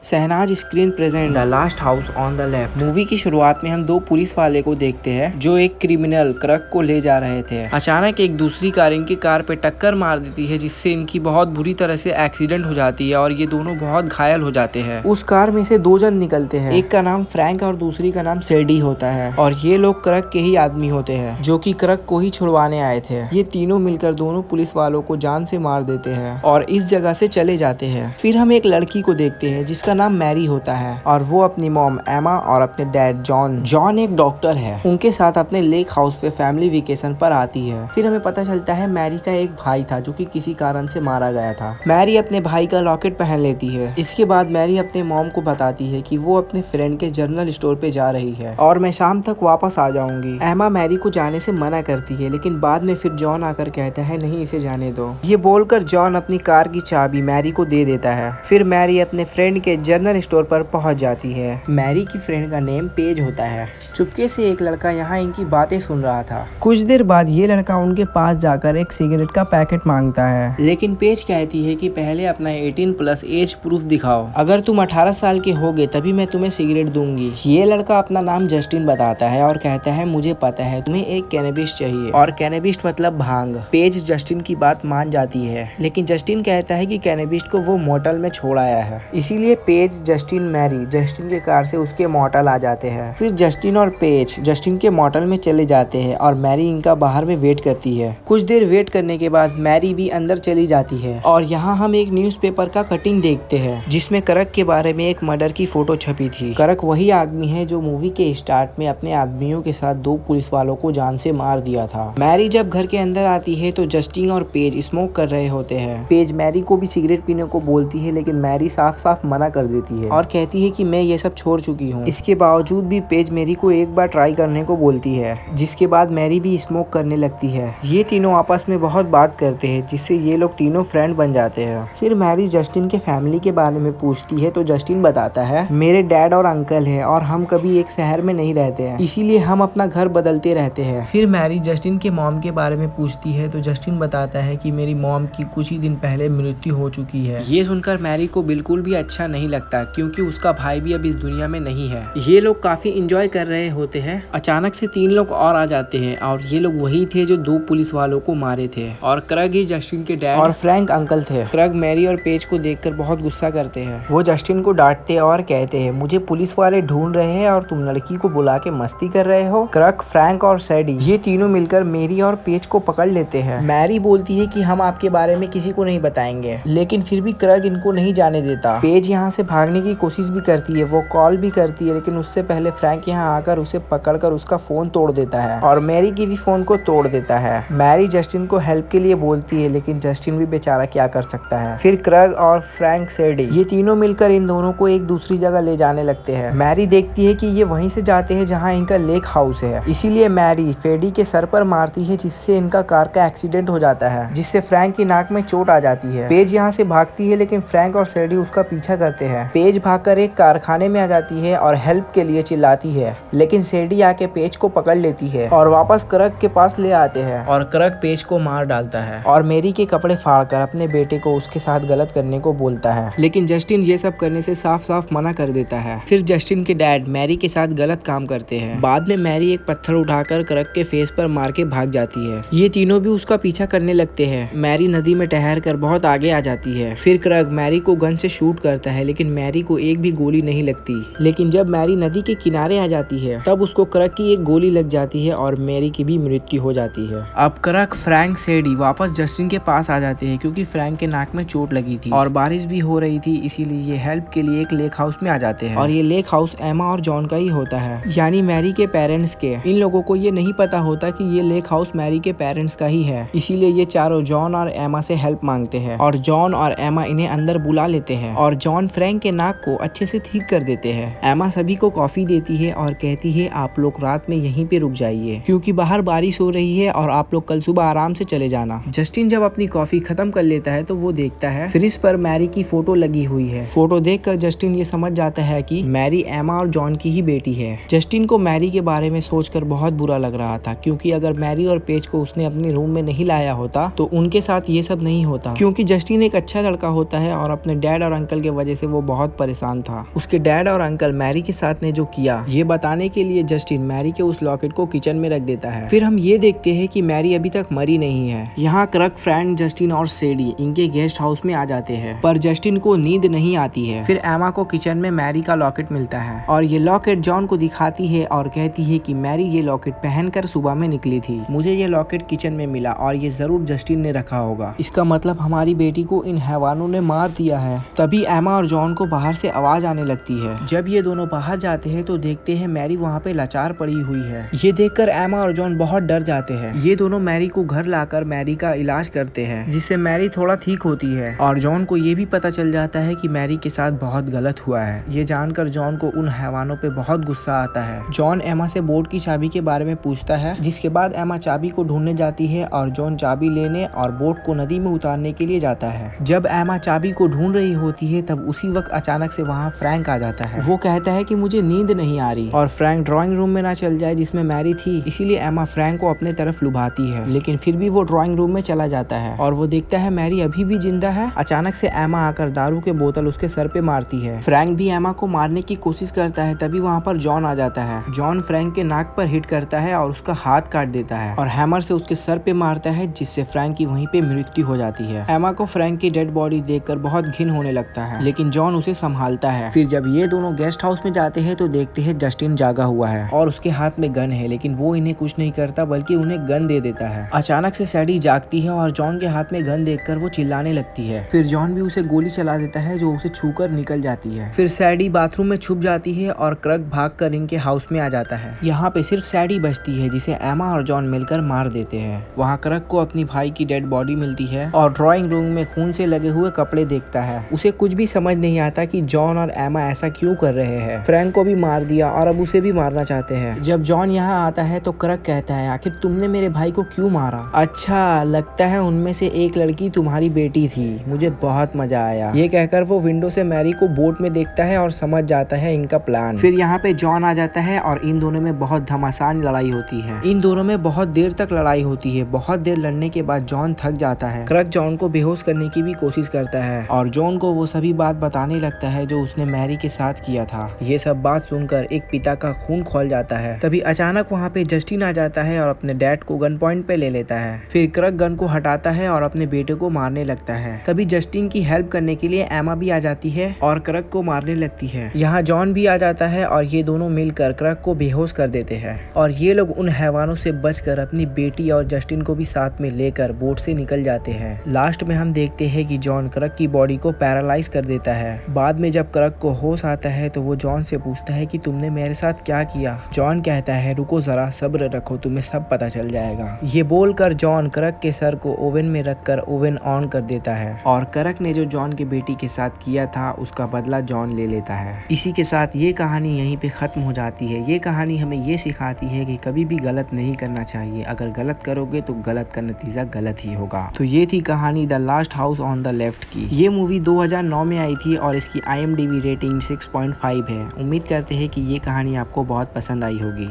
Shehnaaz screen present the Last House on the Left. Movie की शुरुआत में हम दो पुलिस वाले को देखते हैं जो एक क्रिमिनल क्रक को ले जा रहे थे। अचानक एक दूसरी कार इनकी कार पे टक्कर मार देती है जिससे इनकी बहुत बुरी तरह से एक्सीडेंट हो जाती है और ये दोनों बहुत घायल हो जाते हैं। उस कार में से दो जन निकलते हैं, एक का नाम फ्रैंक और दूसरी का नाम सेडी होता है और ये लोग क्रक के ही आदमी होते हैं जो कि क्रक को ही छुड़वाने आए थे। ये तीनों मिलकर दोनों पुलिस वालों को जान से मार देते हैं और इस जगह से चले जाते हैं। फिर हम एक लड़की को देखते हैं जिसका नाम मैरी होता है और वो अपनी मॉम एमा और अपने डैड जॉन एक डॉक्टर है, उनके साथ अपने लेक हाउस पे फैमिली वेकेशन पर आती है। फिर हमें पता चलता है मैरी का एक भाई था जो कि किसी कारण से मारा गया था। मैरी अपने भाई का लॉकेट पहन लेती है। इसके बाद मैरी अपने मॉम को बताती है कि वो अपने फ्रेंड के जनरल स्टोर पे जा रही है और मैं शाम तक वापस आ जाऊंगी। एमा मैरी को जाने से मना करती है लेकिन बाद में फिर जॉन आकर कहता है नहीं, इसे जाने दो। ये बोलकर जॉन अपनी कार की चाबी मैरी को दे देता है। फिर मैरी अपने फ्रेंड के जनरल स्टोर पर पहुंच जाती है। मैरी की फ्रेंड का नेम पेज होता है। चुपके से एक लड़का यहाँ इनकी बातें सुन रहा था। कुछ देर बाद ये लड़का उनके पास जाकर एक सिगरेट का पैकेट मांगता है लेकिन पेज कहती है कि पहले अपना 18+ एज प्रूफ दिखाओ, अगर तुम 18 साल के होगे तभी मैं तुम्हें सिगरेट दूंगी। ये लड़का अपना नाम जस्टिन बताता है और कहता है मुझे पता है तुम्हें एक कैनबिस चाहिए और कैनबिस मतलब भांग। पेज जस्टिन की बात मान जाती है लेकिन जस्टिन कहता है कि कैनबिस को वो मोटल में छोड़ आया है, इसीलिए पेज जस्टिन मैरी जस्टिन के कार से उसके मोटल आ जाते हैं। फिर जस्टिन और पेज जस्टिन के मोटल में चले जाते हैं और मैरी इनका बाहर में वेट करती है। कुछ देर वेट करने के बाद मैरी भी अंदर चली जाती है और यहाँ हम एक न्यूज़पेपर का कटिंग देखते हैं जिसमें करक के बारे में एक मर्डर की फोटो छपी थी। करक वही आदमी है जो मूवी के स्टार्ट में अपने आदमियों के साथ दो पुलिस वालों को जान से मार दिया था। मैरी जब घर के अंदर आती है तो जस्टिन और पेज स्मोक कर रहे होते हैं। पेज मैरी को भी सिगरेट पीने को बोलती है लेकिन मैरी साफ साफ मना कर देती है और कहती है कि मैं ये सब छोड़ चुकी हूँ। इसके बावजूद भी पेज मैरी को एक बार ट्राई करने को बोलती है जिसके बाद मैरी भी स्मोक करने लगती है। ये तीनों आपस में बहुत बात करते हैं जिससे ये लोग तीनों फ्रेंड बन जाते हैं। फिर मैरी जस्टिन के फैमिली के बारे में पूछती है तो जस्टिन बताता है मेरे डैड और अंकल है और हम कभी एक शहर में नहीं रहते हैं, इसीलिए हम अपना घर बदलते रहते हैं। फिर मैरी जस्टिन के मॉम के बारे में पूछती है तो जस्टिन बताता है कि मेरी मॉम की कुछ ही दिन पहले मृत्यु हो चुकी है। ये सुनकर मैरी को बिल्कुल भी अच्छा नहीं लगता क्योंकि उसका भाई भी अब इस दुनिया में नहीं है। ये लोग काफी इंजॉय कर रहे होते हैं। अचानक से 3 लोग और आ जाते हैं और ये लोग वही थे जो 2 पुलिस वालों को मारे थे और क्रग ही जस्टिन के डैड और फ्रैंक अंकल थे। क्रग मैरी और पेज को देखकर बहुत गुस्सा करते हैं। वो जस्टिन को डांटते और कहते हैं मुझे पुलिस वाले ढूंढ रहे हैं और तुम लड़की को बुला के मस्ती कर रहे हो। क्रग, फ्रैंक और सैडी ये तीनों मिलकर मैरी और पेज को पकड़ लेते हैं। मैरी बोलती है कि हम आपके बारे में किसी को नहीं बताएंगे लेकिन फिर भी क्रग इनको नहीं जाने देता। पेज यहाँ से भागने की कोशिश भी करती है, वो कॉल भी करती है लेकिन उससे पहले फ्रैंक यहाँ आकर उसे पकड़कर उसका फोन तोड़ देता है और मैरी की भी फोन को तोड़ देता है। मैरी जस्टिन को हेल्प के लिए बोलती है लेकिन जस्टिन भी बेचारा क्या कर सकता है। फिर क्रग और फ्रैंक, सैडी ये तीनों मिलकर इन दोनों को एक दूसरी जगह ले जाने लगते हैं। मैरी देखती है कि ये वहीं से जाते हैं जहाँ इनका लेक हाउस है, इसीलिए मैरी फेडी के सर पर मारती है जिससे इनका कार का एक्सीडेंट हो जाता है जिससे फ्रैंक की नाक में चोट आ जाती है। पेज यहाँ से भागती है लेकिन फ्रैंक और सैडी उसका पीछा करते हैं। पेज भागकर एक कारखाने में आ जाती है और हेल्प के लिए चिल्लाती है लेकिन सैडी आके पेज को पकड़ लेती है और वापस क्रग के पास ले आते हैं और क्रग पेज को मार डालता है और मैरी के कपड़े फाड़कर अपने बेटे को उसके साथ गलत करने को बोलता है लेकिन जस्टिन ये सब करने से साफ साफ मना कर देता है। फिर जस्टिन के डैड मैरी के साथ गलत काम करते हैं। बाद में मैरी एक पत्थर उठाकर क्रग के फेस पर मार के भाग जाती है। ये तीनों भी उसका पीछा करने लगते हैं। मैरी नदी में ठहर कर बहुत आगे आ जाती है। फिर क्रग मैरी को गन से शूट करता है लेकिन मैरी को एक भी गोली नहीं लगती। लेकिन जब मैरी नदी के किनारे आ जाती है तब उसको क्रग की एक गोली लग जाती है और मैरी की भी मृत्यु हो जाती है। अब क्रग, फ्रैंक, सैडी वापस जस्टिन के पास आ जाते हैं क्योंकि फ्रैंक के नाक में चोट लगी थी और बारिश भी हो रही थी, इसीलिए ये हेल्प के लिए एक लेक हाउस में आ जाते हैं और ये लेक हाउस एमा और जॉन का ही होता है, यानी मैरी के पेरेंट्स के। इन लोगों को ये नहीं पता होता कि ये लेक हाउस मैरी के पेरेंट्स का ही है, इसीलिए ये चारों जॉन और एमा से हेल्प मांगते हैं और जॉन और एमा इन्हें अंदर बुला लेते हैं और जॉन फ्रैंक के नाक को अच्छे से ठीक कर देते हैं। एमा सभी को कॉफी देती है और कहती है आप लोग रात में यहीं पे रुक जाइए क्योंकि बाहर बारिश हो रही है और आप लोग कल सुबह आराम से चले जाना। जस्टिन जब अपनी कॉफी खत्म कर लेता है तो वो देखता है फ्रिज पर मैरी की फोटो लगी हुई है। फोटो देखकर जस्टिन ये समझ जाता है कि मैरी एमा और जॉन की ही बेटी है। जस्टिन को मैरी के बारे में सोचकर बहुत बुरा लग रहा था क्योंकि अगर मैरी और पेज को उसने अपने रूम में नहीं लाया होता तो उनके साथ ये सब नहीं होता, क्योंकि जस्टिन एक अच्छा लड़का होता है और अपने डैड और अंकल के वजह से वो बहुत परेशान था। उसके डैड और अंकल मैरी के साथ ने जो किया ये बताने के लिए जस्टिन मैरी के उस लॉकेट को किचन में रख देता है। फिर हम ये देखते हैं कि मैरी अभी तक मरी नहीं है। यहाँ क्रक, फ्रैंक, जस्टिन और सैडी इनके गेस्ट हाउस में आ जाते हैं, पर जस्टिन को नींद नहीं आती है। फिर एमा को किचन में मैरी का लॉकेट मिलता है और ये लॉकेट जॉन को दिखाती है और कहती है कि मैरी ये लॉकेट पहनकर सुबह में निकली थी। मुझे ये लॉकेट किचन में मिला और ये जरूर जस्टिन ने रखा होगा। इसका मतलब हमारी बेटी को इन हैवानों ने मार दिया है। तभी एमा और जॉन को बाहर से आवाज आने लगती है। जब ये दोनों बाहर जाते हैं तो देखते हैं मैरी वहाँ पे लाचार पड़ी हुई है। ये देखकर एमा और जॉन बहुत डर जाते हैं। ये दोनों मैरी को घर लाकर मैरी का इलाज करते हैं, जिससे मैरी थोड़ा ठीक होती है और जॉन को ये भी पता चल जाता है कि मैरी के साथ बहुत गलत हुआ है। ये जानकर जॉन को उन हैवानों पे बहुत गुस्सा आता है। जॉन एमा से बोट की चाबी के बारे में पूछता है, जिसके बाद एमा चाबी को ढूंढने जाती है और जॉन चाबी लेने और बोट को नदी में उतारने के लिए जाता है। जब एमा चाबी को ढूंढ रही होती है तब उसी वक्त अचानक से वहाँ फ्रैंक आ जाता है। वो कहता है कि मुझे नींद नहीं आ रही और फ्रैंक ड्राइंग रूम में ना चल जाए जिसमें मैरी थी, इसीलिए एमा फ्रैंक को अपने तरफ लुभाती है। लेकिन फिर भी वो ड्राइंग रूम में चला जाता है और वो देखता है मैरी अभी भी जिंदा है। अचानक से एमा आकर दारू के बोतल उसके सर पे मारती है। फ्रैंक भी एमा को मारने की कोशिश करता है, तभी वहाँ पर जॉन आ जाता है। जॉन फ्रैंक के नाक पर हिट करता है और उसका हाथ काट देता है और हैमर से उसके सर पे मारता है, जिससे फ्रैंक की वहीं पे मृत्यु हो जाती है। एमा को फ्रैंक की डेड बॉडी देखकर बहुत घिन होने लगता है, लेकिन जॉन उसे संभालता है। फिर जब ये दोनों गेस्ट हाउस में जाते हैं तो देखते हैं जस्टिन जागा हुआ है और उसके हाथ में गन है, लेकिन वो इन्हें कुछ नहीं करता बल्कि उन्हें गन दे देता है। अचानक से सैडी जागती है और जॉन के हाथ में गन देखकर वो चिल्लाने लगती है। फिर जॉन भी उसे गोली चला देता है जो उसे छूकर निकल जाती है। फिर सैडी बाथरूम में छुप जाती है और क्रक भागकर इनके हाउस में आ जाता है। यहाँ पे सिर्फ सैडी बचती है, जिसे एमा और जॉन मिलकर मार देते हैं। वहाँ क्रक को अपनी भाई की डेड बॉडी मिलती है और ड्राइंग रूम में खून से लगे हुए कपड़े देखता है। उसे कुछ भी समझ नहीं आता कि जॉन और एमा ऐसा क्यों कर रहे हैं। फ्रैंक को भी मार दिया और अब उसे भी मारना चाहते हैं। जब जॉन यहाँ आता है तो क्रक कहता है, आखिर तुमने मेरे भाई को क्यों मारा? अच्छा, लगता है उनमें से एक लड़की तुम्हारी बेटी थी, मुझे बहुत मजा आया। ये कहकर वो विंडो से मैरी को बोट में देखता है और समझ जाता है इनका प्लान। फिर यहाँ पे जॉन आ जाता है और इन दोनों में बहुत घमासान लड़ाई होती है। इन दोनों में बहुत देर तक लड़ाई होती है। बहुत देर लड़ने के बाद जॉन थक जाता है। क्रक जॉन को बेहोश करने की भी कोशिश करता है और जॉन को वो सभी बात बताने लगता है जो उसने मैरी के साथ किया था। ये सब बात सुनकर एक पिता का खून खौल जाता है। तभी अचानक वहाँ पे जस्टिन आ जाता है और अपने डैड को गन पॉइंट पे ले लेता है। फिर क्रक गन को हटाता है और अपने बेटे को मारने लगता है। तभी जस्टिन की हेल्प करने के लिए एमा भी आ जाती है और क्रक को मारने लगती है। यहाँ जॉन भी आ जाता है और ये दोनों मिलकर क्रक को बेहोश कर देते हैं और ये लोग उन हैवानों से बचकर अपनी बेटी और जस्टिन को भी साथ में लेकर बोट से निकल जाते हैं। लास्ट में हम देखते हैं कि जॉन क्रक की बॉडी को पैरालाइज कर देता है। बाद में जब क्रक को होश आता है तो वो जॉन से पूछता है कि तुमने मेरे साथ क्या किया? जॉन कहता है, रुको जरा, सब्र रखो, तुम्हें सब पता चल जाएगा। ये बोलकर जॉन क्रक के सर को ओवन में रखकर ओवन ऑन कर देता है और क्रक ने जो जॉन की बेटी के साथ किया था उसका बदला जॉन ले लेता है। इसी के साथ ये कहानी यहीं पे खत्म हो जाती है। ये कहानी हमें ये सिखाती है कि कभी भी गलत नहीं करना चाहिए। अगर गलत करोगे तो गलत का नतीजा गलत ही होगा। तो ये थी कहानी the Last House on the left की। ये मूवी 2009 में आई थी और इसकी IMDb रेटिंग 6.5 है। उम्मीद करते हैं कि ये कहानी आपको बहुत पसंद आई होगी।